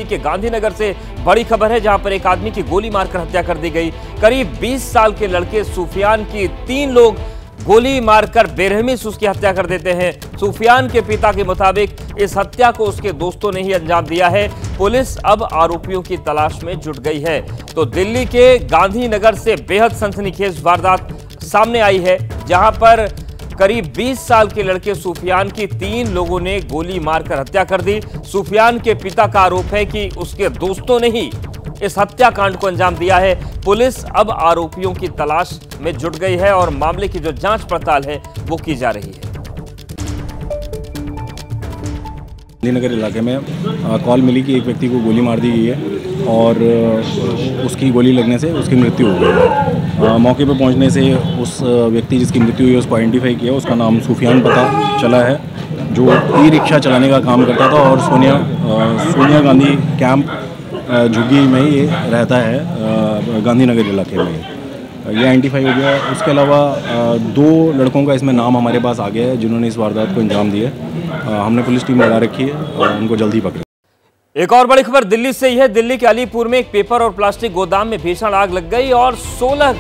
के गांधीनगर से बड़ी खबर है, जहां पर एक आदमी की गोली मारकर हत्या कर दी गई। करीब 20 साल के लड़के सुफियान की 3 लोग गोली मारकर बेरहमी से उसकी हत्या कर देते हैं। सुफियान के पिता के मुताबिक इस हत्या को उसके दोस्तों ने ही अंजाम दिया है। पुलिस अब आरोपियों की तलाश में जुट गई है। तो दिल्ली के गांधीनगर से बेहद सनसनीखेज वारदात सामने आई है, जहां पर करीब 20 साल के लड़के सुफियान की 3 लोगों ने गोली मारकर हत्या कर दी। सुफियान के पिता का आरोप है कि उसके दोस्तों ने ही इस हत्याकांड को अंजाम दिया है। पुलिस अब आरोपियों की तलाश में जुट गई है और मामले की जो जांच पड़ताल है वो की जा रही है। गांधीनगर इलाके में कॉल मिली कि एक व्यक्ति को गोली मार दी गई है और उसकी गोली लगने से उसकी मृत्यु हो गई है। मौके पर पहुंचने से उस व्यक्ति जिसकी मृत्यु हुई उसको आइडेंटिफाई किया। उसका नाम सुफियान पता चला है, जो ई रिक्शा चलाने का काम करता था और सोनिया गांधी कैंप झुग्गी में ही रहता है, गांधीनगर इलाके में। ये आइडेंटिफाई हो गया। उसके अलावा 2 लड़कों का इसमें नाम हमारे पास आ गया है जिन्होंने इस वारदात को अंजाम दिया। हमने पुलिस टीम लगा रखी है और उनको जल्दी पकड़े। एक और बड़ी खबर दिल्ली से ही है। दिल्ली के अलीपुर में एक पेपर और प्लास्टिक गोदाम में भीषण आग लग गई और 14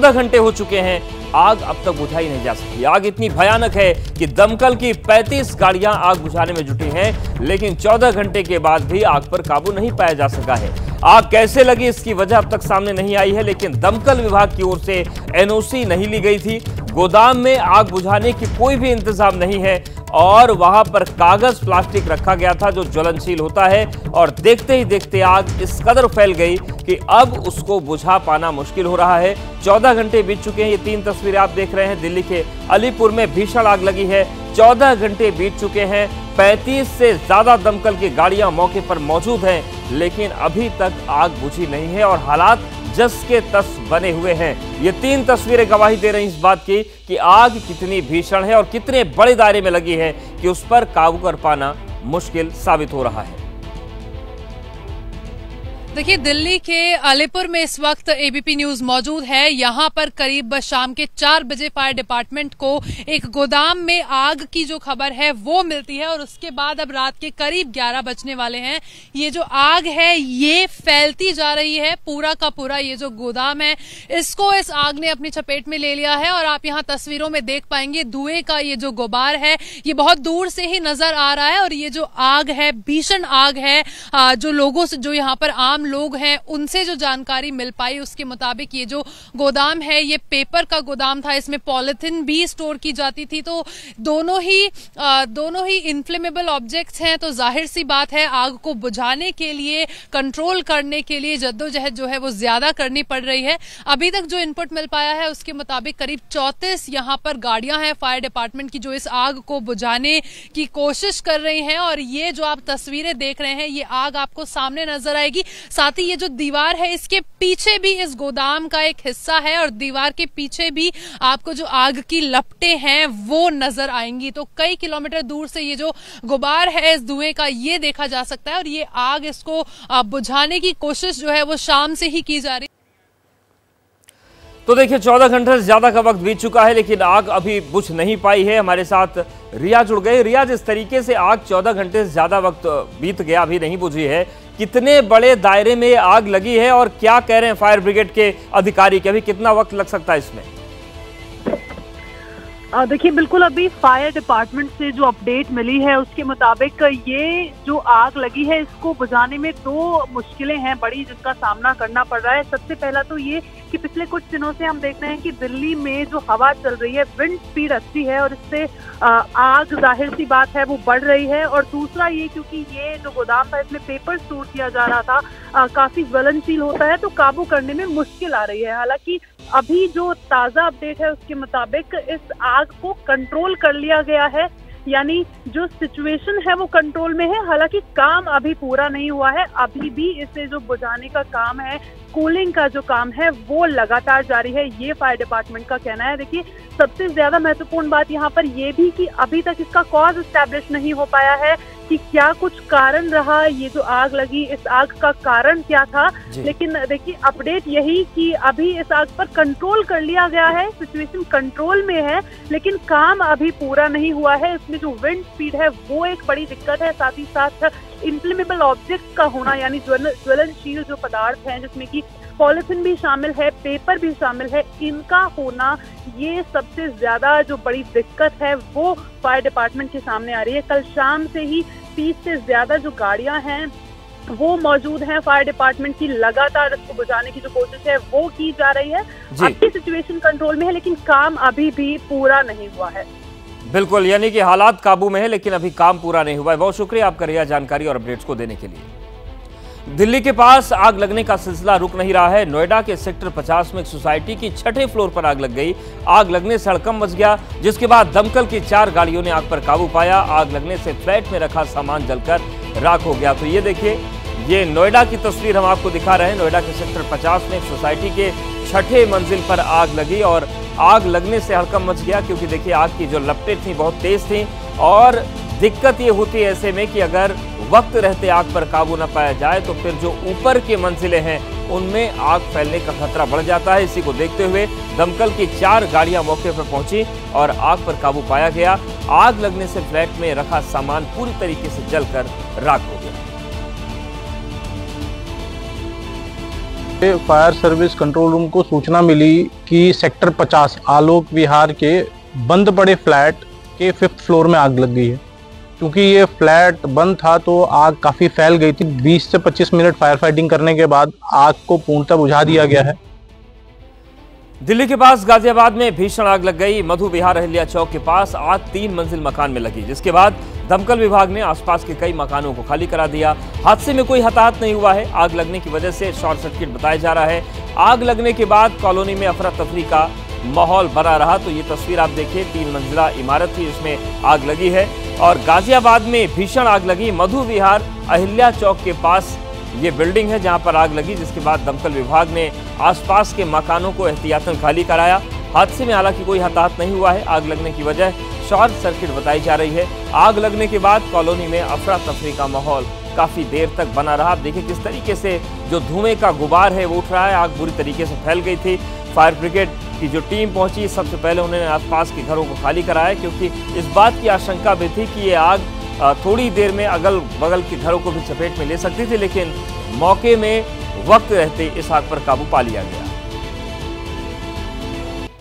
घंटे हो चुके हैं। आग अब तक बुझाई नहीं जा सकी। आग इतनी भयानक है कि दमकल की 35 गाड़ियां आग बुझाने में जुटी हैं, लेकिन 14 घंटे के बाद भी आग पर काबू नहीं पाया जा सका है। आग कैसे लगी इसकी वजह अब तक सामने नहीं आई है, लेकिन दमकल विभाग की ओर से एनओसी नहीं ली गई थी। गोदाम में आग बुझाने की कोई भी इंतजाम नहीं है और वहां पर कागज प्लास्टिक रखा गया था जो ज्वलनशील होता है, और देखते ही देखते आग इस कदर फैल गई कि अब उसको बुझा पाना मुश्किल हो रहा है। 14 घंटे बीत चुके हैं। ये 3 तस्वीरें आप देख रहे हैं। दिल्ली के अलीपुर में भीषण आग लगी है। 14 घंटे बीत चुके हैं। 35 से ज्यादा दमकल की गाड़ियां मौके पर मौजूद हैं, लेकिन अभी तक आग बुझी नहीं है और हालात जस के तस बने हुए हैं। ये 3 तस्वीरें गवाही दे रही इस बात की कि आग कितनी भीषण है और कितने बड़े दायरे में लगी है कि उस पर काबू कर पाना मुश्किल साबित हो रहा है। देखिए, दिल्ली के अलीपुर में इस वक्त एबीपी न्यूज मौजूद है। यहाँ पर करीब शाम के 4 बजे फायर डिपार्टमेंट को एक गोदाम में आग की जो खबर है वो मिलती है और उसके बाद अब रात के करीब 11 बजने वाले हैं। ये जो आग है ये फैलती जा रही है। पूरा का पूरा ये जो गोदाम है इसको इस आग ने अपनी चपेट में ले लिया है और आप यहाँ तस्वीरों में देख पाएंगे धुएं का ये जो गुबार है ये बहुत दूर से ही नजर आ रहा है। और ये जो आग है भीषण आग है। जो लोगों से, जो यहाँ पर आम लोग हैं, उनसे जो जानकारी मिल पाई उसके मुताबिक ये जो गोदाम है ये पेपर का गोदाम था। इसमें पॉलिथीन भी स्टोर की जाती थी। तो दोनों ही इन्फ्लेमेबल ऑब्जेक्ट्स हैं। तो जाहिर सी बात है आग को बुझाने के लिए, कंट्रोल करने के लिए जद्दोजहद जो है वो ज्यादा करनी पड़ रही है। अभी तक जो इनपुट मिल पाया है उसके मुताबिक करीब 34 यहाँ पर गाड़ियां हैं फायर डिपार्टमेंट की जो इस आग को बुझाने की कोशिश कर रही हैं। और ये जो आप तस्वीरें देख रहे हैं ये आग आपको सामने नजर आएगी। साथ ही ये जो दीवार है इसके पीछे भी इस गोदाम का एक हिस्सा है और दीवार के पीछे भी आपको जो आग की लपटें हैं वो नजर आएंगी। तो कई किलोमीटर दूर से ये जो गुबार है इस धुएं का ये देखा जा सकता है और ये आग इसको बुझाने की कोशिश जो है वो शाम से ही की जा रही है। तो देखिए 14 घंटे से ज्यादा का वक्त बीत चुका है, लेकिन आग अभी बुझ नहीं पाई है। हमारे साथ रिया जुड़ गई। रिया, जिस तरीके से आग 14 घंटे से ज्यादा वक्त बीत गया अभी नहीं बुझी है, कितने बड़े दायरे में आग लगी है और क्या कह रहे हैं फायर ब्रिगेड के अधिकारी कि अभी कितना वक्त लग सकता है इसमें? देखिए, बिल्कुल अभी फायर डिपार्टमेंट से जो अपडेट मिली है उसके मुताबिक ये जो आग लगी है इसको बुझाने में 2 मुश्किलें हैं बड़ी जिनका सामना करना पड़ रहा है। सबसे पहला तो ये कि पिछले कुछ दिनों से हम देख रहे हैं कि दिल्ली में जो हवा चल रही है विंड स्पीड अच्छी है और इससे आग जाहिर सी बात है वो बढ़ रही है। और दूसरा ये क्योंकि ये जो गोदाम था इसमें पेपर स्टोर किया जा रहा था, काफी ज्वलनशील होता है तो काबू करने में मुश्किल आ रही है। हालांकि अभी जो ताजा अपडेट है उसके मुताबिक इस आग को कंट्रोल कर लिया गया है, यानी जो सिचुएशन है वो कंट्रोल में है। हालांकि काम अभी पूरा नहीं हुआ है, अभी भी इसे जो बुझाने का काम है, कूलिंग का जो काम है वो लगातार जारी है, ये फायर डिपार्टमेंट का कहना है। देखिए, सबसे ज्यादा महत्वपूर्ण बात यहाँ पर ये भी कि अभी तक इसका कॉज एस्टैब्लिश नहीं हो पाया है कि क्या कुछ कारण रहा, ये जो आग लगी इस आग का कारण क्या था। लेकिन देखिए अपडेट यही कि अभी इस आग पर कंट्रोल कर लिया गया है, सिचुएशन कंट्रोल में है, लेकिन काम अभी पूरा नहीं हुआ है। इसलिए इसमें जो विंड स्पीड है वो एक बड़ी दिक्कत है। साथ ही साथ इनफ्लेमेबल ऑब्जेक्ट का होना, यानी ज्वलनशील जो पदार्थ हैं जिसमें कि पॉलिथीन भी शामिल है, पेपर भी शामिल है, इनका होना ये सबसे ज्यादा जो बड़ी दिक्कत है वो फायर डिपार्टमेंट के सामने आ रही है। कल शाम से ही 30 से ज्यादा जो गाड़ियां हैं वो मौजूद हैं। फायर डिपार्टमेंट की लगातार इसको बुझाने की जो कोशिश है वो की जा रही है। अभी सिचुएशन कंट्रोल में है, लेकिन काम अभी भी पूरा नहीं हुआ है। बिल्कुल, यानी कि हालात काबू में है लेकिन अभी काम पूरा नहीं हुआ है। बहुत शुक्रिया आपका रिया जानकारी और अपडेट्स को देने के लिए। दिल्ली के पास आग लगने का सिलसिला रुक नहीं रहा है। नोएडा के सेक्टर 50 में एक सोसाइटी की 6ठे फ्लोर पर आग लग गई। आग लगने से हड़कंप मच गया, जिसके बाद दमकल की 4 गाड़ियों ने आग पर काबू पाया। आग लगने से फ्लैट में रखा सामान जलकर राख हो गया। तो ये देखिए, ये नोएडा की तस्वीर हम आपको दिखा रहे हैं। नोएडा के सेक्टर 50 में एक सोसाइटी के 6ठे मंजिल पर आग लगी और आग लगने से हड़कंप मच गया, क्योंकि देखिए आग की जो लपटें थी बहुत तेज थी। और दिक्कत ये होती है ऐसे में कि अगर वक्त रहते आग पर काबू न पाया जाए तो फिर जो ऊपर के मंजिलें हैं उनमें आग फैलने का खतरा बढ़ जाता है। इसी को देखते हुए दमकल की 4 गाड़ियां मौके पर पहुंची और आग पर काबू पाया गया। आग लगने से फ्लैट में रखा सामान पूरी तरीके से जलकर राख हो गया। फायर सर्विस कंट्रोल रूम को सूचना मिली कि सेक्टर 50 आलोक विहार के बंद पड़े फ्लैट के 5th फ्लोर में आग लग गई है। क्योंकि ये फ्लैट बंद था तो आग काफ़ी फैल गई थी। 20 से 25 मिनट फायर फाइटिंग करने के बाद आग को पूर्णतः बुझा दिया गया है। दिल्ली के पास गाजियाबाद में भीषण आग लग गई। मधु विहार अहिल्या चौक के पास आग 3 मंजिल मकान में लगी, जिसके बाद दमकल विभाग ने आसपास के कई मकानों को खाली करा दिया। हादसे में कोई हताहत नहीं हुआ है। आग लगने की वजह से शॉर्ट सर्किट बताया जा रहा है। आग लगने के बाद कॉलोनी में अफरा तफरी का माहौल बना रहा। तो ये तस्वीर आप देखिए, 3 मंजिला इमारत थी जिसमें आग लगी है और गाजियाबाद में भीषण आग लगी। मधु विहार अहिल्या चौक के पास ये बिल्डिंग है जहां पर आग लगी, जिसके बाद दमकल विभाग ने आसपास के मकानों को एहतियातन खाली कराया। हादसे में हालांकि कोई हताहत नहीं हुआ है। आग लगने की वजह शॉर्ट सर्किट बताई जा रही है। आग लगने के बाद कॉलोनी में अफरा तफरी का माहौल काफी देर तक बना रहा। आप देखिए किस तरीके से जो धुएं का गुबार है वो उठ रहा है। आग बुरी तरीके से फैल गई थी। फायर ब्रिगेड की जो टीम पहुंची, सबसे पहले उन्होंने आसपास के घरों को खाली कराया, क्योंकि इस बात की आशंका भी थी कि ये आग थोड़ी देर में अगल बगल के घरों को भी चपेट में ले सकती थी, लेकिन मौके में वक्त रहते इस आग पर काबू पा लिया गया।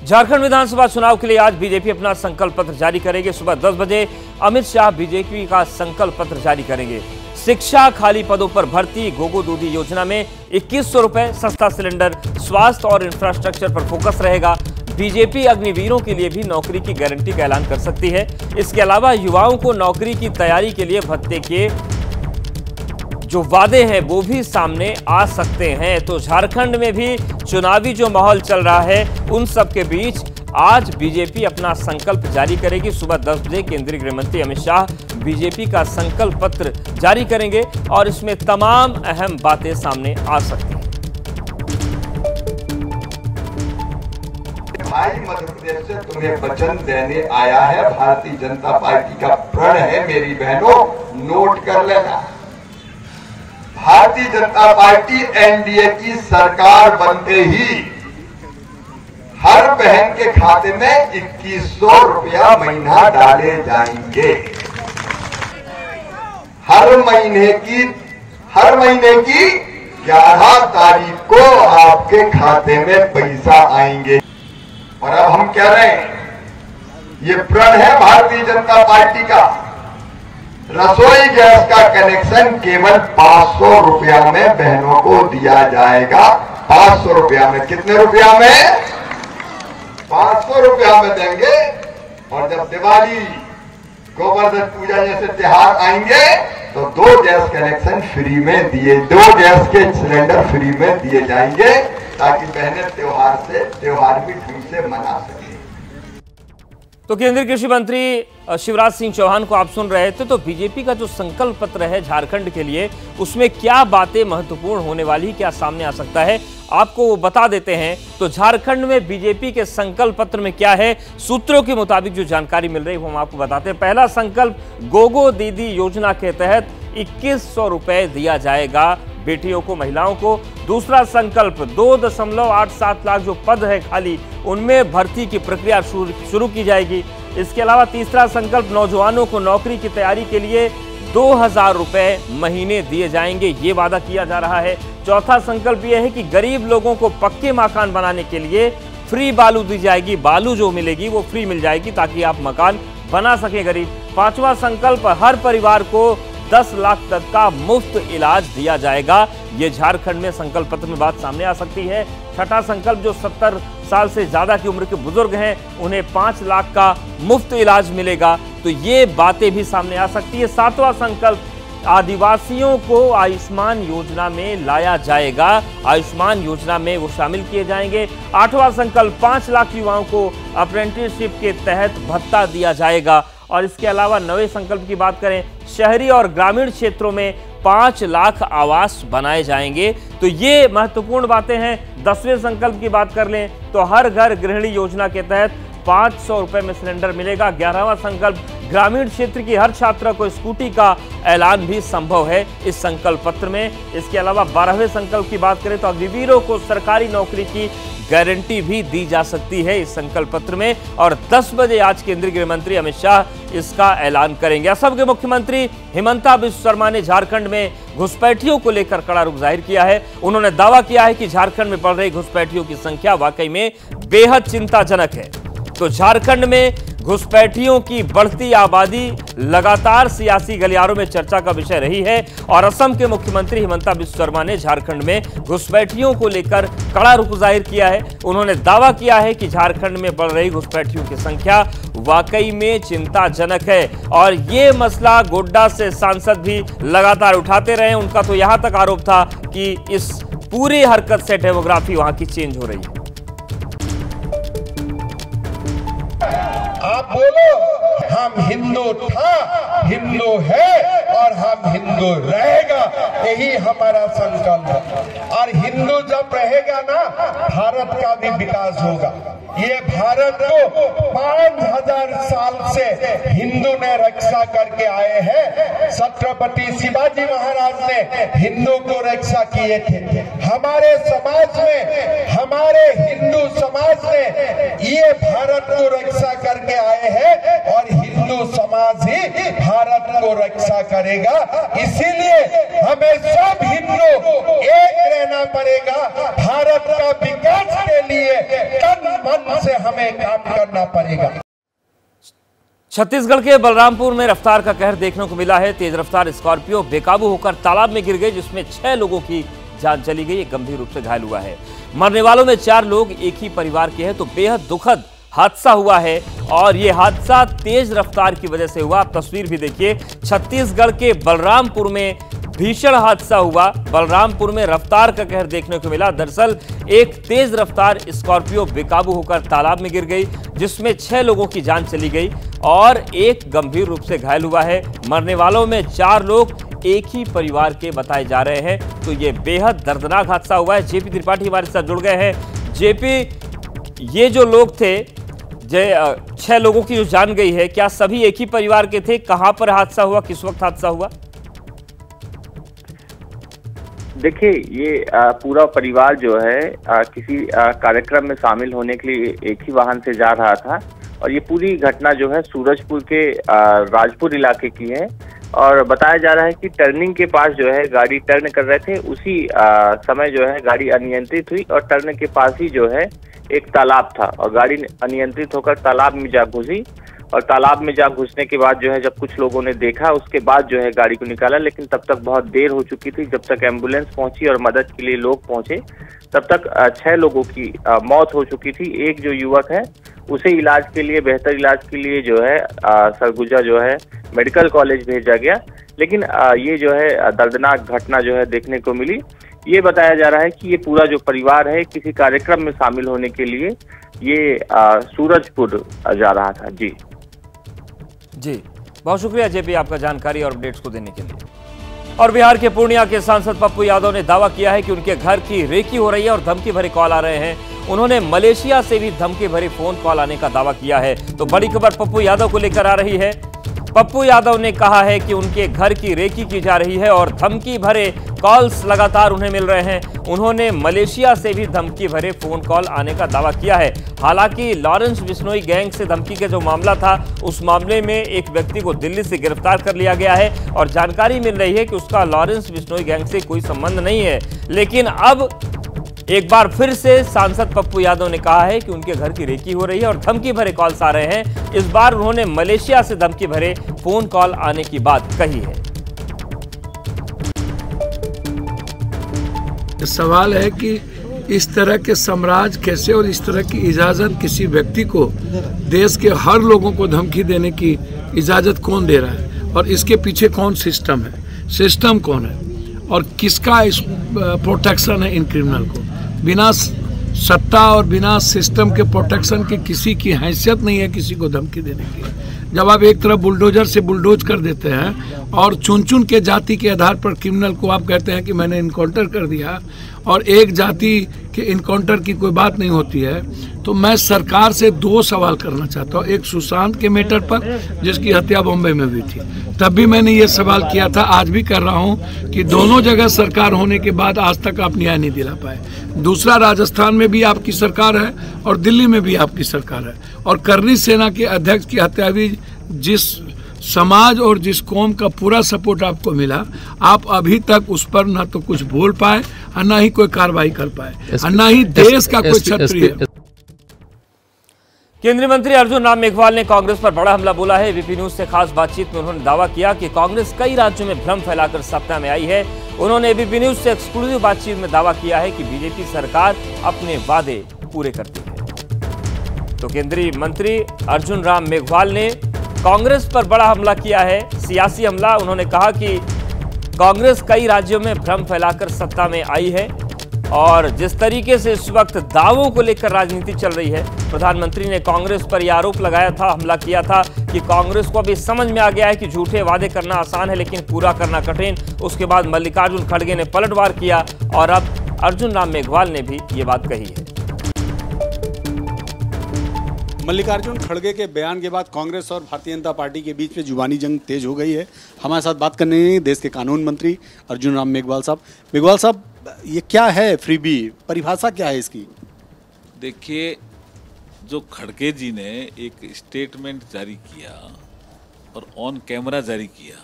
झारखंड विधानसभा चुनाव के लिए आज बीजेपी अपना संकल्प पत्र जारी करेगी। सुबह 10 बजे अमित शाह बीजेपी का संकल्प पत्र जारी करेंगे। शिक्षा, खाली पदों पर भर्ती, गोगो दूधी योजना में 2100 रुपए, सस्ता सिलेंडर, स्वास्थ्य और इंफ्रास्ट्रक्चर पर फोकस रहेगा। बीजेपी अग्निवीरों के लिए भी नौकरी की गारंटी का ऐलान कर सकती है। इसके अलावा युवाओं को नौकरी की तैयारी के लिए भत्ते के जो वादे हैं वो भी सामने आ सकते हैं। तो झारखंड में भी चुनावी जो माहौल चल रहा है उन सब के बीच आज बीजेपी अपना संकल्प जारी करेगी। सुबह 10 बजे केंद्रीय गृह मंत्री अमित शाह बीजेपी का संकल्प पत्र जारी करेंगे और इसमें तमाम अहम बातें सामने आ सकती हैं। भाई मध्य प्रदेश से तुम्हें वचन देने आया है, भारतीय जनता पार्टी का प्रण है। मेरी बहनों, नोट कर लेना। भारतीय जनता पार्टी एनडीए की सरकार बनते ही हर बहन के खाते में 2100 रुपया महीना डाले जाएंगे। हर महीने की 11 तारीख को आपके खाते में पैसा आएंगे। और अब हम कह रहे हैं, ये प्रण है भारतीय जनता पार्टी का। रसोई गैस का कनेक्शन केवल 500 रुपया में बहनों को दिया जाएगा। 500 रुपया में, कितने रुपया में? 500 रुपया में देंगे। और जब दिवाली, गोवर्धन पूजा जैसे त्योहार आएंगे तो 2 गैस कनेक्शन फ्री में दिए, 2 गैस के सिलेंडर फ्री में दिए जाएंगे, ताकि बहनें त्योहार भी ढंग से मना सके। तो केंद्रीय कृषि मंत्री शिवराज सिंह चौहान को आप सुन रहे थे। तो बीजेपी का जो संकल्प पत्र है झारखंड के लिए, उसमें क्या बातें महत्वपूर्ण होने वाली, क्या सामने आ सकता है, आपको वो बता देते हैं। तो झारखंड में बीजेपी के संकल्प पत्र में क्या है, सूत्रों के मुताबिक जो जानकारी मिल रही है वो हम आपको बताते हैं। पहला संकल्प, गोगो दीदी योजना के तहत 2100 रुपए दिया जाएगा बेटियों को, महिलाओं को। दूसरा संकल्प, 2.87 लाख जो पद है खाली, उनमें भर्ती की प्रक्रिया शुरू की जाएगी। इसके अलावा तीसरा संकल्प, नौजवानों को नौकरी की तैयारी के लिए 2000 रुपए महीने दिए जाएंगे, ये वादा किया जा रहा है। चौथा संकल्प यह है कि गरीब लोगों को पक्के मकान बनाने के लिए फ्री बालू दी जाएगी, बालू जो मिलेगी वो फ्री मिल जाएगी ताकि आप मकान बना सके गरीब। पांचवा संकल्प, हर परिवार को 10 लाख तक का मुफ्त इलाज दिया जाएगा। ये झारखंड में संकल्प पत्र में बात सामने आ सकती है। छठा संकल्प, जो 70 साल से ज्यादा की उम्र के बुजुर्ग हैं उन्हें 5 लाख का मुफ्त इलाज मिलेगा, तो ये बातें भी सामने आ सकती है। सातवां संकल्प, आदिवासियों को आयुष्मान योजना में लाया जाएगा, आयुष्मान योजना में वो शामिल किए जाएंगे। आठवां संकल्प, 5 लाख युवाओं को अप्रेंटिसशिप के तहत भत्ता दिया जाएगा। और इसके अलावा नवे संकल्प की बात करें, शहरी और ग्रामीण क्षेत्रों में 5 लाख आवास बनाए जाएंगे, तो ये महत्वपूर्ण बातें हैं। 10वें संकल्प की बात कर लें तो हर घर गृहिणी योजना के तहत 500 रुपए में सिलेंडर मिलेगा। 11वां संकल्प, ग्रामीण क्षेत्र की हर छात्रा को स्कूटी का ऐलान भी संभव है इस संकल्प पत्र में। इसके अलावा 12वें संकल्प की बात करें तो अग्निवीरों को सरकारी नौकरी की गारंटी भी दी जा सकती है इस संकल्प पत्र में। और 10 बजे आज केंद्रीय गृह मंत्री अमित शाह इसका ऐलान करेंगे। असम के मुख्यमंत्री हिमंता बिस्वा शर्मा ने झारखंड में घुसपैठियों को लेकर कड़ा रुख जाहिर किया है। उन्होंने दावा किया है कि झारखंड में बढ़ रही घुसपैठियों की संख्या वाकई में बेहद चिंताजनक है। तो झारखंड में घुसपैठियों की बढ़ती आबादी लगातार सियासी गलियारों में चर्चा का विषय रही है और असम के मुख्यमंत्री हिमंता बिस्वा शर्मा ने झारखंड में घुसपैठियों को लेकर कड़ा रुख जाहिर किया है। उन्होंने दावा किया है कि झारखंड में बढ़ रही घुसपैठियों की संख्या वाकई में चिंताजनक है और ये मसला गोड्डा से सांसद भी लगातार उठाते रहे। उनका तो यहां तक आरोप था कि इस पूरी हरकत से डेमोग्राफी वहां की चेंज हो रही है। आप बोलो, हम हिंदू था, हिंदू है और हम हिंदू रहेगा, यही हमारा संकल्प है। और हिंदू जब रहेगा ना, भारत का भी विकास होगा। ये भारत को 5000 साल से हिंदू ने रक्षा करके आए हैं। छत्रपति शिवाजी महाराज ने हिंदू को रक्षा किए थे। हमारे समाज में, हमारे हिंदू समाज ने ये भारत को रक्षा करके आए हैं और हिंदू समाज ही भारत को रक्षा करेगा। इसीलिए हमें सब हिंदू एक रहना पड़ेगा। भारत का विकास के लिए तन मन से हमें काम करना पड़ेगा। छत्तीसगढ़ के बलरामपुर में रफ्तार का कहर देखने को मिला है। तेज रफ्तार स्कॉर्पियो बेकाबू होकर तालाब में गिर गई, जिसमें 6 लोगों की जान चली गई, एक गंभीर रूप से घायल हुआ है। मरने वालों में 4 लोग एक ही परिवार के हैं। तो बेहद दुखद हादसा हुआ है और यह हादसा तेज रफ्तार की वजह से हुआ। आप तस्वीर भी देखिए, छत्तीसगढ़ के बलरामपुर में भीषण हादसा हुआ। बलरामपुर में रफ्तार का कहर देखने को मिला। दरअसल एक तेज रफ्तार स्कॉर्पियो बेकाबू होकर तालाब में गिर गई, जिसमें 6 लोगों की जान चली गई और एक गंभीर रूप से घायल हुआ है। मरने वालों में 4 लोग एक ही परिवार के बताए जा रहे हैं। तो ये बेहद दर्दनाक हादसा हुआ है। जेपी त्रिपाठी हमारे साथ जुड़ गए हैं। जेपी, ये जो लोग थे, 6 लोगों की जो जान गई है, क्या सभी एक ही परिवार के थे? कहां पर हादसा हुआ, किस वक्त हादसा हुआ? देखिए, ये पूरा परिवार जो है किसी कार्यक्रम में शामिल होने के लिए एक ही वाहन से जा रहा था और ये पूरी घटना जो है सूरजपुर के राजपुर इलाके की है। और बताया जा रहा है कि टर्निंग के पास जो है गाड़ी टर्न कर रहे थे, उसी समय जो है गाड़ी अनियंत्रित हुई और टर्न के पास ही जो है एक तालाब था और गाड़ी अनियंत्रित होकर तालाब में जा घुसी। और तालाब में जा घुसने के बाद जो है जब कुछ लोगों ने देखा, उसके बाद जो है गाड़ी को निकाला, लेकिन तब तक बहुत देर हो चुकी थी। जब तक एम्बुलेंस पहुंची और मदद के लिए लोग पहुंचे, तब तक 6 लोगों की मौत हो चुकी थी। एक जो युवक है उसे इलाज के लिए, बेहतर इलाज के लिए जो है सरगुजा जो है मेडिकल कॉलेज भेजा गया। लेकिन ये जो है दर्दनाक घटना जो है देखने को मिली। ये बताया जा रहा है कि ये पूरा जो परिवार है किसी कार्यक्रम में शामिल होने के लिए ये सूरजपुर जा रहा था। जी, बहुत शुक्रिया जेपी आपका जानकारी और अपडेट्स को देने के लिए। और बिहार के पूर्णिया के सांसद पप्पू यादव ने दावा किया है कि उनके घर की रेकी हो रही है और धमकी भरे कॉल आ रहे हैं। उन्होंने मलेशिया से भी धमकी भरे फोन कॉल आने का दावा किया है। तो बड़ी खबर पप्पू यादव को लेकर आ रही है। पप्पू यादव ने कहा है कि उनके घर की रेकी की जा रही है और धमकी भरे कॉल्स लगातार उन्हें मिल रहे हैं। उन्होंने मलेशिया से भी धमकी भरे फोन कॉल आने का दावा किया है। हालांकि लॉरेंस बिश्नोई गैंग से धमकी का जो मामला था, उस मामले में एक व्यक्ति को दिल्ली से गिरफ्तार कर लिया गया है और जानकारी मिल रही है कि उसका लॉरेंस बिश्नोई गैंग से कोई संबंध नहीं है। लेकिन अब एक बार फिर से सांसद पप्पू यादव ने कहा है कि उनके घर की रेकी हो रही है और धमकी भरे कॉल्स आ रहे हैं। इस बार उन्होंने मलेशिया से धमकी भरे फोन कॉल आने की बात कही है। सवाल है कि इस तरह के साम्राज्य कैसे और इस तरह की इजाजत किसी व्यक्ति को, देश के हर लोगों को धमकी देने की इजाजत कौन दे रहा है और इसके पीछे कौन सिस्टम है, सिस्टम कौन है और किसका इस प्रोटेक्शन है इन क्रिमिनल को। बिना सत्ता और बिना सिस्टम के प्रोटेक्शन के किसी की हैसियत नहीं है किसी को धमकी देने की। जब आप एक तरफ बुलडोजर से बुलडोज कर देते हैं और चुन चुन के जाति के आधार पर क्रिमिनल को आप कहते हैं कि मैंने इनकाउंटर कर दिया और एक जाति के इनकाउंटर की कोई बात नहीं होती है, तो मैं सरकार से दो सवाल करना चाहता हूँ। एक सुशांत के मैटर पर, जिसकी हत्या बॉम्बे में हुई थी, तब भी मैंने ये सवाल किया था, आज भी कर रहा हूँ कि दोनों जगह सरकार होने के बाद आज तक आप न्याय नहीं दिला पाए। दूसरा, राजस्थान में भी आपकी सरकार है और दिल्ली में भी आपकी सरकार है और करनी सेना के अध्यक्ष की हत्या भी जिस समाज और जिस कौम का पूरा सपोर्ट आपको मिला, आप अभी तक उस पर ना तो कुछ बोल पाए और ना ही कोई कार्रवाई कर पाए और ना ही देश का कोई क्षत्रिय। केंद्रीय मंत्री अर्जुन राम मेघवाल ने कांग्रेस पर बड़ा हमला बोला है। एबीपी न्यूज से खास बातचीत में उन्होंने दावा किया कि कांग्रेस कई राज्यों में भ्रम फैलाकर सत्ता में आई है। उन्होंने एबीपी न्यूज से एक्सक्लूसिव बातचीत में दावा किया है कि बीजेपी सरकार अपने वादे पूरे करती है। तो केंद्रीय मंत्री अर्जुन राम मेघवाल ने कांग्रेस पर बड़ा हमला किया है, सियासी हमला। उन्होंने कहा कि कांग्रेस कई राज्यों में भ्रम फैलाकर सत्ता में आई है और जिस तरीके से इस वक्त दावों को लेकर राजनीति चल रही है, प्रधानमंत्री ने कांग्रेस पर यह आरोप लगाया था, हमला किया था कि कांग्रेस को अभी समझ में आ गया है कि झूठे वादे करना आसान है लेकिन पूरा करना कठिन। उसके बाद मल्लिकार्जुन खड़गे ने पलटवार किया और अब अर्जुन राम मेघवाल ने भी ये बात कही है। मल्लिकार्जुन खड़गे के बयान के बाद कांग्रेस और भारतीय जनता पार्टी के बीच में जुबानी जंग तेज हो गई है। हमारे साथ बात करने हैं देश के कानून मंत्री अर्जुन राम मेघवाल साहब। मेघवाल साहब, ये क्या है फ्रीबी, परिभाषा क्या है इसकी? देखिए, जो खड़गे जी ने एक स्टेटमेंट जारी किया और ऑन कैमरा जारी किया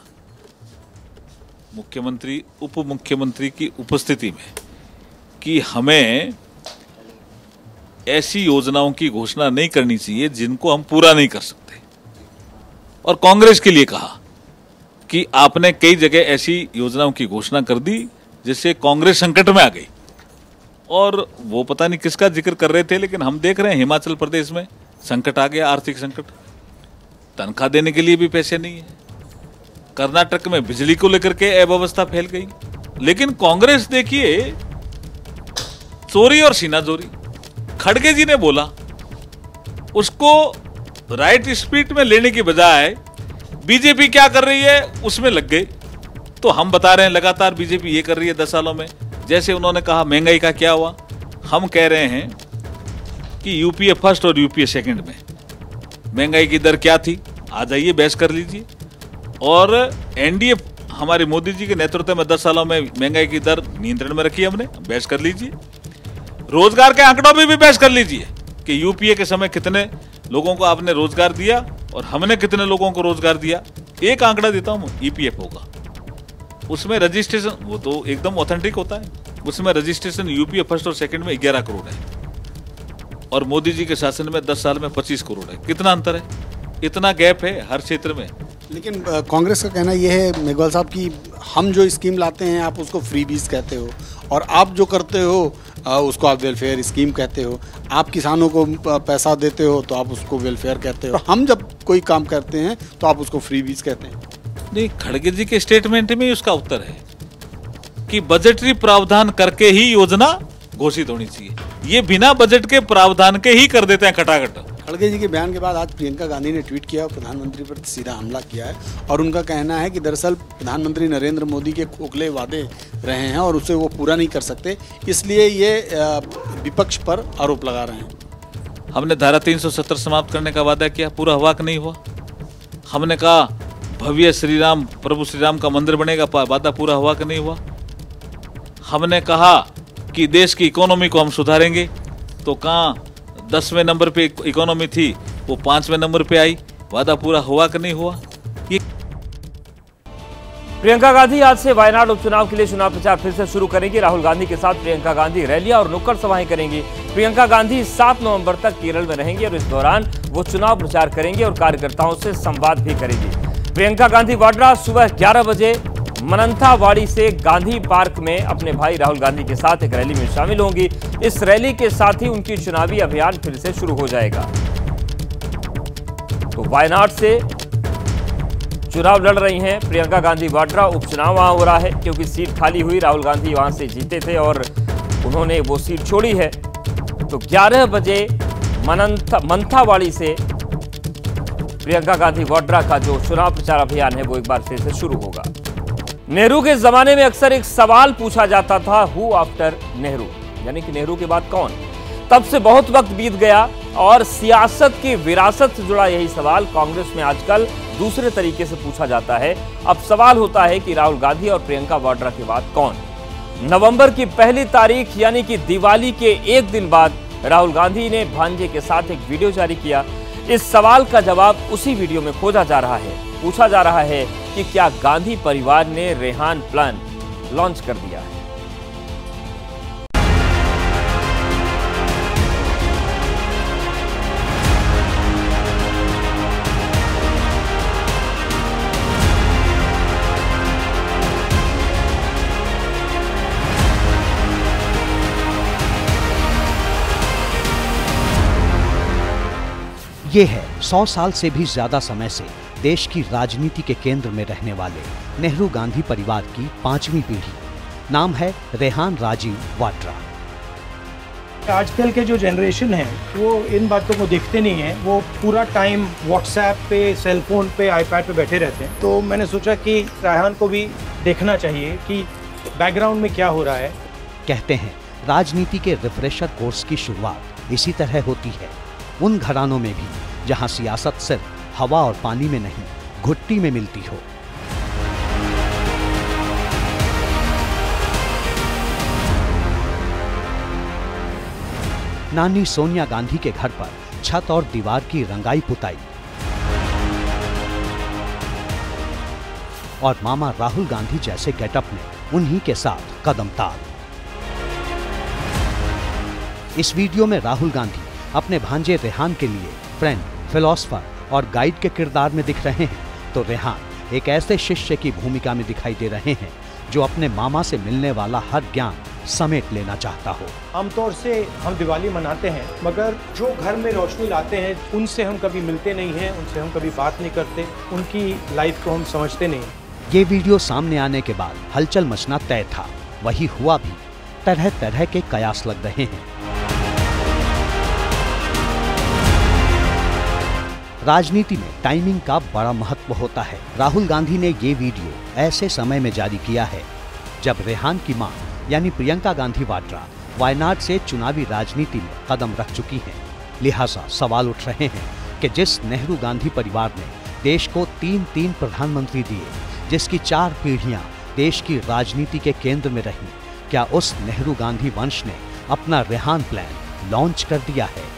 मुख्यमंत्री उप मुख्यमंत्री की उपस्थिति में कि हमें ऐसी योजनाओं की घोषणा नहीं करनी चाहिए जिनको हम पूरा नहीं कर सकते, और कांग्रेस के लिए कहा कि आपने कई जगह ऐसी योजनाओं की घोषणा कर दी जिससे कांग्रेस संकट में आ गई। और वो पता नहीं किसका जिक्र कर रहे थे, लेकिन हम देख रहे हैं हिमाचल प्रदेश में संकट आ गया, आर्थिक संकट, तनख्वाह देने के लिए भी पैसे नहीं है। कर्नाटक में बिजली को लेकर के अव्यवस्था फैल गई। लेकिन कांग्रेस देखिए, चोरी और सीनाजोरी, खड़गे जी ने बोला उसको राइट स्पीड में लेने की बजाय बीजेपी क्या कर रही है उसमें लग गए। तो हम बता रहे हैं लगातार बीजेपी ये कर रही है 10 सालों में। जैसे उन्होंने कहा महंगाई का क्या हुआ, हम कह रहे हैं कि यूपीए फर्स्ट और यूपीए सेकंड में महंगाई की दर क्या थी, आ जाइए बहस कर लीजिए। और एनडीए हमारे मोदी जी के नेतृत्व में 10 सालों में महंगाई की दर नियंत्रण में रखी हमने, बहस कर लीजिए। रोजगार के आंकड़ों में भी बहस कर लीजिए कि यूपीए के समय कितने लोगों को आपने रोजगार दिया और हमने कितने लोगों को रोजगार दिया। एक आंकड़ा देता हूं, ईपीएफओ का, उसमें रजिस्ट्रेशन, वो तो एकदम ऑथेंटिक होता है, उसमें रजिस्ट्रेशन यूपीए फर्स्ट और सेकंड में 11 करोड़ है और मोदी जी के शासन में 10 साल में 25 करोड़ है। कितना अंतर है, इतना गैप है हर क्षेत्र में। लेकिन कांग्रेस का कहना यह है मेघवाल साहब कि हम जो स्कीम लाते हैं आप उसको फ्रीबीज कहते हो और आप जो करते हो उसको आप वेलफेयर स्कीम कहते हो। आप किसानों को पैसा देते हो तो आप उसको वेलफेयर कहते हो। हम जब कोई काम करते हैं तो आप उसको फ्रीबीज कहते हैं। नहीं, खड़गे जी के स्टेटमेंट में उसका उत्तर है कि बजटरी प्रावधान करके ही योजना घोषित होनी चाहिए। ये बिना बजट के प्रावधान के ही कर देते हैं खटाखट। खड़गे जी के बयान के बाद आज प्रियंका गांधी ने ट्वीट किया और प्रधानमंत्री पर सीधा हमला किया है और उनका कहना है कि दरअसल प्रधानमंत्री नरेंद्र मोदी के खोखले वादे रहे हैं और उसे वो पूरा नहीं कर सकते, इसलिए ये विपक्ष पर आरोप लगा रहे हैं। हमने धारा 370 समाप्त करने का वादा किया, पूरा हुआ कि नहीं हुआ। हमने कहा भव्य श्री राम प्रभु श्री राम का मंदिर बनेगा, वादा पूरा हुआ कि नहीं हुआ? हमने कहा कि देश की इकोनॉमी को हम सुधारेंगे, तो कहाँ 10वें नंबर पे इकोनॉमी थी वो 5वें नंबर पे आई, वादा पूरा हुआ कि नहीं हुआ? प्रियंका गांधी आज से वायनाड उपचुनाव के लिए चुनाव प्रचार फिर से शुरू करेंगी। राहुल गांधी के साथ प्रियंका गांधी रैलियां और नुक्कड़ सभाएं करेंगी। प्रियंका गांधी 7 नवंबर तक केरल में रहेंगी और इस दौरान वो चुनाव प्रचार करेंगी और कार्यकर्ताओं से संवाद भी करेंगी। प्रियंका गांधी वाड्रा सुबह 11 बजे मनंथावाड़ी से गांधी पार्क में अपने भाई राहुल गांधी के साथ एक रैली में शामिल होंगी। इस रैली के साथ ही उनकी चुनावी अभियान फिर से शुरू हो जाएगा। तो वायनाड से चुनाव लड़ रही हैं प्रियंका गांधी वाड्रा। उपचुनाव वहां हो रहा है क्योंकि सीट खाली हुई, राहुल गांधी वहां से जीते थे और उन्होंने वो सीट छोड़ी है। तो 11 बजे मंथावाड़ी से प्रियंका गांधी वाड्रा का जो चुनाव प्रचार अभियान है वो एक बार फिर से शुरू होगा। नेहरू के जमाने में अक्सर एक सवाल पूछा जाता था, हु आफ्टर नेहरू, यानी कि नेहरू के बाद कौन। तब से बहुत वक्त बीत गया और सियासत की विरासत से जुड़ा यही सवाल कांग्रेस में आजकल दूसरे तरीके से पूछा जाता है। अब सवाल होता है कि राहुल गांधी और प्रियंका वाड्रा के बाद कौन। नवंबर की पहली तारीख यानी कि दिवाली के एक दिन बाद राहुल गांधी ने भांजे के साथ एक वीडियो जारी किया। इस सवाल का जवाब उसी वीडियो में खोजा जा रहा है। पूछा जा रहा है कि क्या गांधी परिवार ने रेहान प्लान लॉन्च कर दिया है। ये है 100 साल से भी ज्यादा समय से देश की राजनीति के केंद्र में रहने वाले नेहरू गांधी परिवार की 5वीं पीढ़ी। नाम है रेहान राजीव वाड्रा। आजकल के जो जनरेशन है वो इन बातों को देखते नहीं है, वो पूरा टाइम व्हाट्सएप पे, सेलफोन पे, आईपैड पे बैठे रहते हैं। तो मैंने सोचा कि रेहान को भी देखना चाहिए कि बैकग्राउंड में क्या हो रहा है। कहते हैं राजनीति के रिफ्रेशर कोर्स की शुरुआत इसी तरह होती है, उन घरानों में भी जहां सियासत सिर्फ हवा और पानी में नहीं, घुट्टी में मिलती हो। नानी सोनिया गांधी के घर पर छत और दीवार की रंगाई पुताई और मामा राहुल गांधी जैसे गेटअप में उन्हीं के साथ कदम ताल। इस वीडियो में राहुल गांधी अपने भांजे रेहान के लिए फ्रेंड, फिलोसफर और गाइड के किरदार में दिख रहे हैं, तो रेहान एक ऐसे शिष्य की भूमिका में दिखाई दे रहे हैं जो अपने मामा से मिलने वाला हर ज्ञान समेट लेना चाहता हो। आमतौर से हम दिवाली मनाते हैं, मगर जो घर में रोशनी लाते हैं उनसे हम कभी मिलते नहीं हैं, उनसे हम कभी बात नहीं करते, उनकी लाइफ को हम समझते नहीं। ये वीडियो सामने आने के बाद हलचल मचना तय था, वही हुआ भी। तरह तरह के कयास लग रहे हैं। राजनीति में टाइमिंग का बड़ा महत्व होता है। राहुल गांधी ने ये वीडियो ऐसे समय में जारी किया है जब रेहान की मां यानी प्रियंका गांधी वाड्रा वायनाड से चुनावी राजनीति में कदम रख चुकी हैं। लिहाजा सवाल उठ रहे हैं कि जिस नेहरू गांधी परिवार ने देश को 3 प्रधानमंत्री दिए, जिसकी 4 पीढ़ियां देश की राजनीति के केंद्र में रहीं, क्या उस नेहरू गांधी वंश ने अपना रेहान प्लान लॉन्च कर दिया है?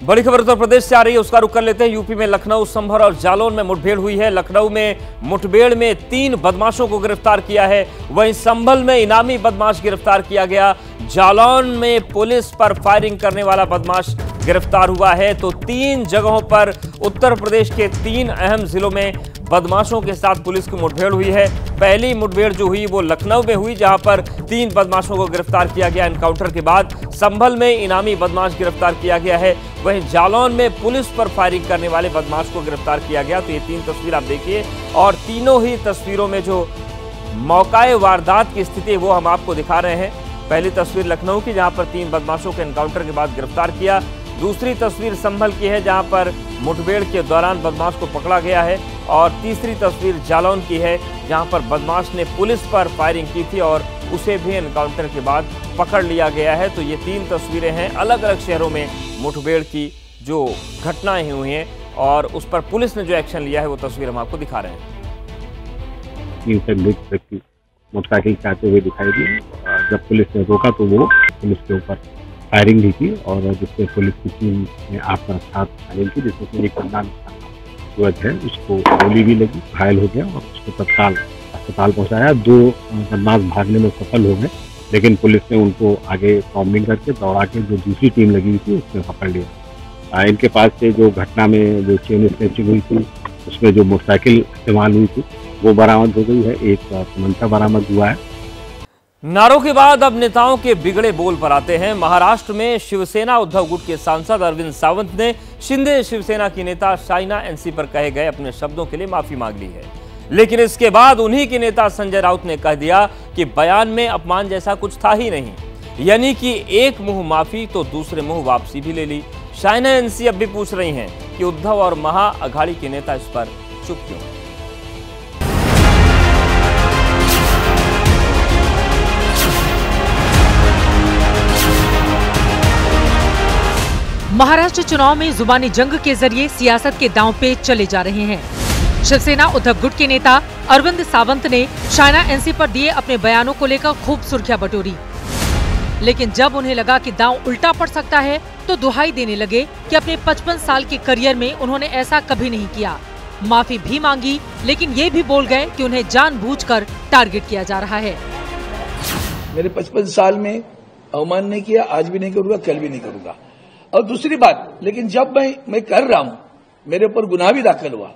बड़ी खबर उत्तर प्रदेश से आ रही है, उसका रुख कर लेते हैं। यूपी में लखनऊ, संभल और जालौन में मुठभेड़ हुई है। लखनऊ में मुठभेड़ में 3 बदमाशों को गिरफ्तार किया है, वहीं संभल में इनामी बदमाश गिरफ्तार किया गया। जालौन में पुलिस पर फायरिंग करने वाला बदमाश गिरफ्तार हुआ है। तो 3 जगहों पर उत्तर प्रदेश के 3 अहम जिलों में बदमाशों के साथ पुलिस की मुठभेड़ हुई है। पहली मुठभेड़ जो हुई वो लखनऊ में हुई, जहां पर 3 बदमाशों को गिरफ्तार किया गया एनकाउंटर के बाद। संभल में इनामी बदमाश गिरफ्तार किया गया है, वहीं जालौन में पुलिस पर फायरिंग करने वाले बदमाश को गिरफ्तार किया गया। तो ये 3 तस्वीर आप देखिए, और तीनों ही तस्वीरों में जो मौकाए वारदात की स्थिति वो हम आपको दिखा रहे हैं। पहली तस्वीर लखनऊ की, जहां पर 3 बदमाशों को एनकाउंटर के बाद गिरफ्तार किया। दूसरी तस्वीर संभल की है, जहां पर मुठभेड़ के दौरान बदमाश को पकड़ा गया है। और तीसरी तस्वीर जालौन की है, जहां पर बदमाश ने पुलिस पर फायरिंग की थी और उसे भी एनकाउंटर के बाद पकड़ लिया गया है। तो ये 3 तस्वीरें हैं अलग अलग शहरों में मुठभेड़ की जो घटनाएं हुई हैं और उस पर पुलिस ने जो एक्शन लिया है वो तस्वीर हम आपको दिखा रहे हैं। 3 संदिग्ध व्यक्ति मोटरसाइकिल से आते हुए दिखाई दिए। जब पुलिस ने रोका तो वो पुलिस के ऊपर फायरिंग भी की और जिससे पुलिस की टीम ने आपका साथ फायरिंग की, जिसमें एक बंदा युवक है उसको गोली भी लगी, घायल हो गया और उसको तत्काल अस्पताल पहुंचाया। 2 बदमाश भागने में सफल हो गए, लेकिन पुलिस ने उनको आगे कॉम्बिंग करके दौड़ा के जो दूसरी टीम लगी हुई थी उसमें पकड़ लिया। इनके पास से जो घटना में जो चेन स्नैचिंग हुई थी उसमें जो मोटरसाइकिल इस्तेमाल हुई थी वो बरामद हो गई है। एक तमंचा बरामद हुआ है। नारों के बाद अब नेताओं के बिगड़े बोल पर आते हैं। महाराष्ट्र में शिवसेना उद्धव गुट के सांसद अरविंद सावंत ने शिंदे शिवसेना की नेता शाइना एनसी पर कहे गए अपने शब्दों के लिए माफी मांग ली है, लेकिन इसके बाद उन्हीं के नेता संजय राउत ने कह दिया कि बयान में अपमान जैसा कुछ था ही नहीं, यानी कि एक मुंह माफी तो दूसरे मुंह वापसी भी ले ली। शाइना एनसी अब भी पूछ रही हैं कि उद्धव और महा अघाड़ी के नेता इस पर चुप क्यों। महाराष्ट्र चुनाव में जुबानी जंग के जरिए सियासत के दांव पे चले जा रहे हैं। शिवसेना उद्धव गुट के नेता अरविंद सावंत ने शाइना एनसी पर दिए अपने बयानों को लेकर खूब सुर्खियां बटोरी, लेकिन जब उन्हें लगा कि दांव उल्टा पड़ सकता है तो दुहाई देने लगे कि अपने 55 साल के करियर में उन्होंने ऐसा कभी नहीं किया। माफी भी मांगी, लेकिन ये भी बोल गए कि उन्हें जानबूझकर टारगेट किया जा रहा है। मेरे 55 साल में अवमान नहीं किया, आज भी नहीं करूंगा, कल भी नहीं करूंगा। और दूसरी बात, लेकिन जब मैं कर रहा हूं, मेरे ऊपर गुनाह भी दाखिल हुआ,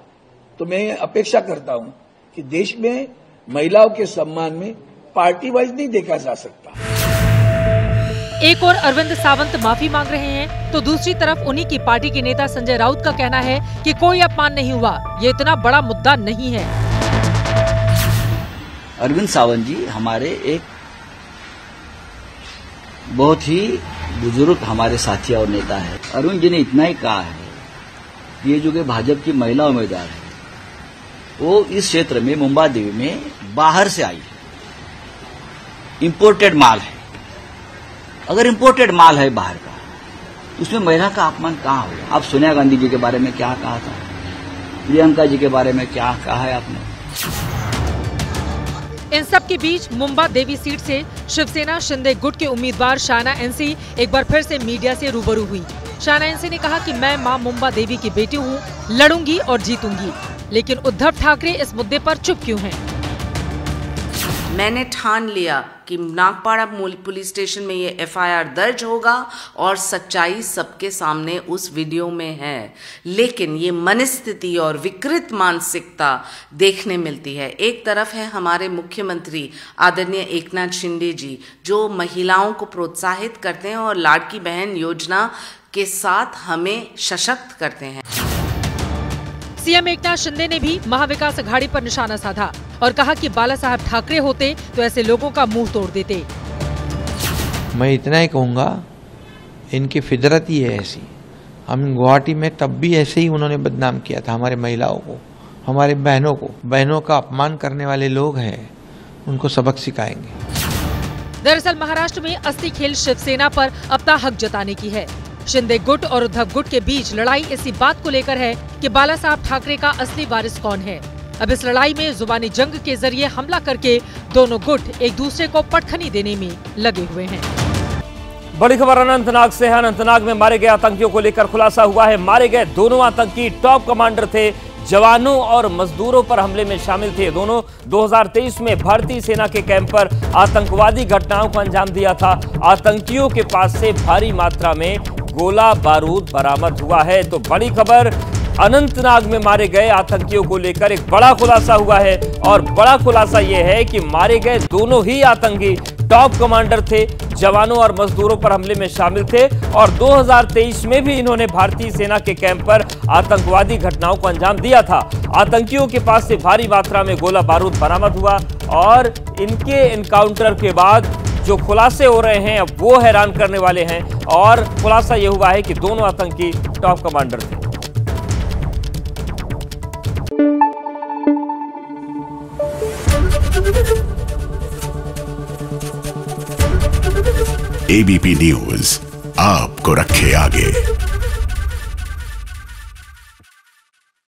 तो मैं अपेक्षा करता हूं कि देश में महिलाओं के सम्मान में पार्टी वाइज नहीं देखा जा सकता। एक और अरविंद सावंत माफी मांग रहे हैं तो दूसरी तरफ उन्हीं की पार्टी के नेता संजय राउत का कहना है कि कोई अपमान नहीं हुआ, ये इतना बड़ा मुद्दा नहीं है। अरविंद सावंत जी हमारे एक बहुत ही बुजुर्ग हमारे साथी और नेता है। अरुण जी ने इतना ही कहा है कि ये जो कि भाजपा की महिला उम्मीदवार है वो इस क्षेत्र में मुंबा देवी में बाहर से आई है, इंपोर्टेड माल है। अगर इंपोर्टेड माल है बाहर का, उसमें महिला का अपमान कहाँ होगा? आप सोनिया गांधी जी के बारे में क्या कहा था, प्रियंका जी के बारे में क्या कहा है आपने? इन सब के बीच मुंबा देवी सीट से शिवसेना शिंदे गुट के उम्मीदवार शाइना एनसी एक बार फिर से मीडिया से रूबरू हुई। शाइना एनसी ने कहा कि मैं मां मुंबा देवी की बेटी हूं, लड़ूंगी और जीतूंगी। लेकिन उद्धव ठाकरे इस मुद्दे पर चुप क्यों हैं? मैंने ठान लिया कि नागपाड़ा पुलिस स्टेशन में ये एफआईआर दर्ज होगा और सच्चाई सबके सामने उस वीडियो में है। लेकिन ये मनस्थिति और विकृत मानसिकता देखने मिलती है। एक तरफ है हमारे मुख्यमंत्री आदरणीय एकनाथ शिंदे जी जो महिलाओं को प्रोत्साहित करते हैं और लाड़की बहन योजना के साथ हमें सशक्त करते हैं। सीएम एकनाथ शिंदे ने भी महाविकास अघाड़ी पर निशाना साधा और कहा कि बाला साहब ठाकरे होते तो ऐसे लोगों का मुंह तोड़ देते। मैं इतना ही कहूँगा, इनकी फितरत ही है ऐसी। हम गुवाहाटी में तब भी ऐसे ही उन्होंने बदनाम किया था हमारे महिलाओं को, हमारे बहनों को। बहनों का अपमान करने वाले लोग हैं, उनको सबक सिखाएंगे। दरअसल महाराष्ट्र में असली खेल शिवसेना पर अपना हक जताने की है। शिंदे गुट और उद्धव गुट के बीच लड़ाई इसी बात को लेकर है कि बाला साहब ठाकरे का असली वारिस कौन है। अब इस लड़ाई में जुबानी जंग के जरिए हमला करके दोनों गुट एक दूसरे को पटखनी देने में लगे हुए हैं। बड़ी खबर अनंतनाग से है। अनंतनाग में मारे गए आतंकियों को लेकर खुलासा हुआ है। मारे गए दोनों आतंकी टॉप कमांडर थे, जवानों और मजदूरों पर हमले में शामिल थे। दोनों 2023 में भारतीय सेना के कैंप पर आतंकवादी घटनाओं को अंजाम दिया था। आतंकियों के पास से भारी मात्रा में गोला बारूद बरामद हुआ है। तो बड़ी खबर, अनंतनाग में मारे गए आतंकियों को लेकर एक बड़ा खुलासा हुआ है और बड़ा खुलासा यह है कि मारे गए दोनों ही आतंकी टॉप कमांडर थे, जवानों और मजदूरों पर हमले में शामिल थे और 2023 में भी इन्होंने भारतीय सेना के कैंप पर आतंकवादी घटनाओं को अंजाम दिया था। आतंकियों के पास से भारी मात्रा में गोला बारूद बरामद हुआ और इनके एनकाउंटर के बाद जो खुलासे हो रहे हैं अब वो हैरान करने वाले हैं। और खुलासा यह हुआ है कि दोनों आतंकी टॉप कमांडर थे। एबीपी न्यूज आपको रखे आगे।